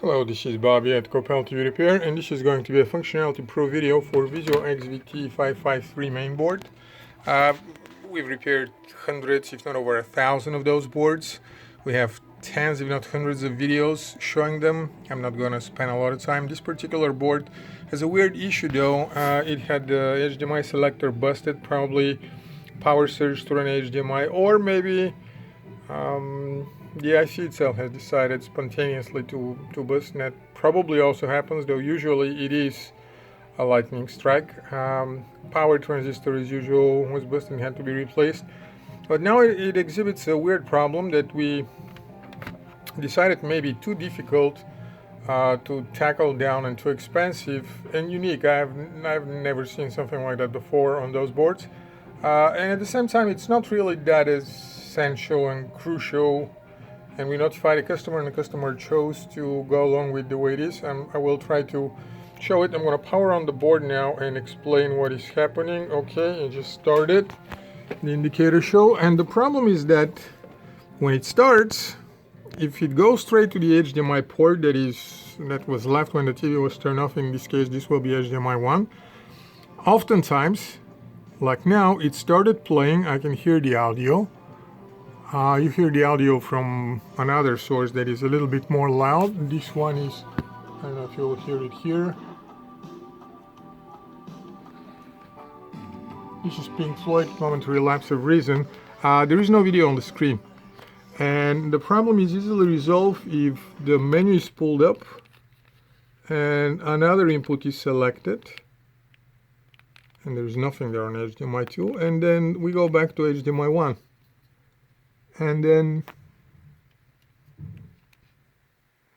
Hello, this is Bobby at Copel TV Repair, and this is going to be a functionality pro video for Vizio XVT553 mainboard. We've repaired hundreds, if not over 1,000 of those boards. We have tens, if not hundreds of videos showing them. I'm not going to spend a lot of time. This particular board has a weird issue though. It had the HDMI selector busted, probably power surge through an HDMI, or maybe the IC itself has decided spontaneously to bust, and that probably also happens, though usually it is a lightning strike. Power transistor as usual was busted and had to be replaced, but now it exhibits a weird problem that we decided may be too difficult to tackle down and too expensive and unique. I've never seen something like that before on those boards, and at the same time it's not really that essential and crucial, and we notified the customer and the customer chose to go along with the way it is. I will try to show it. I'm going to power on the board now and explain what is happening. Okay, I just started the indicator show, and the problem is that when it starts, if it goes straight to the HDMI port that was left when the TV was turned off, in this case this will be HDMI 1, oftentimes, like now, it started playing. I can hear the audio. You hear the audio from another source that is a little bit more loud. This one is, I don't know if you'll hear it here. This is Pink Floyd, Momentary Lapse of Reason. There is no video on the screen, and the problem is easily resolved if the menu is pulled up and another input is selected, and there's nothing there on HDMI 2, and then we go back to HDMI 1. And then,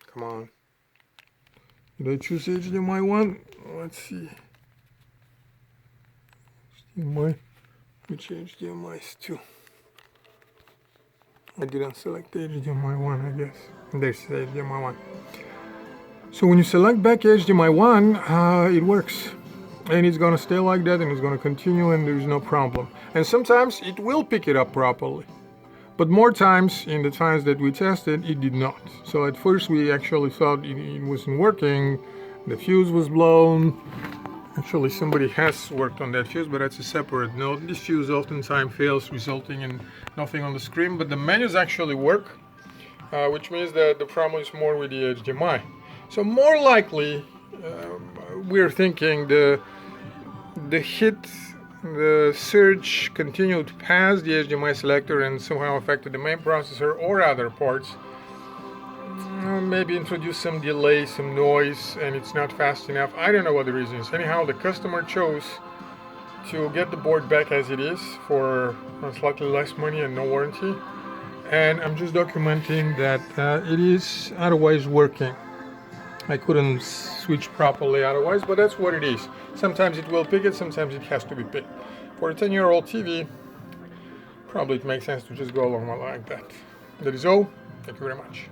come on, did I choose HDMI 1? Let's see. HDMI, which HDMI is 2? I didn't select HDMI 1, I guess. There's HDMI 1. So when you select back HDMI 1, it works. And it's going to stay like that, and it's going to continue, and there's no problem. And sometimes it will pick it up properly. But more times, in the times that we tested, it did not. So at first we actually thought it wasn't working, the fuse was blown. Actually somebody has worked on that fuse, but that's a separate note. This fuse oftentimes fails, resulting in nothing on the screen, but the menus actually work, which means that the problem is more with the HDMI. So more likely, we're thinking the surge continued past the HDMI selector and somehow affected the main processor or other parts. Maybe introduced some delay, some noise, and it's not fast enough. I don't know what the reason is. Anyhow, the customer chose to get the board back as it is for slightly less money and no warranty. And I'm just documenting that it is otherwise working. I couldn't switch properly otherwise, but that's what it is. Sometimes it will pick it, sometimes it has to be picked. For a 10-year-old TV, probably it makes sense to just go along like that. That is all. Thank you very much.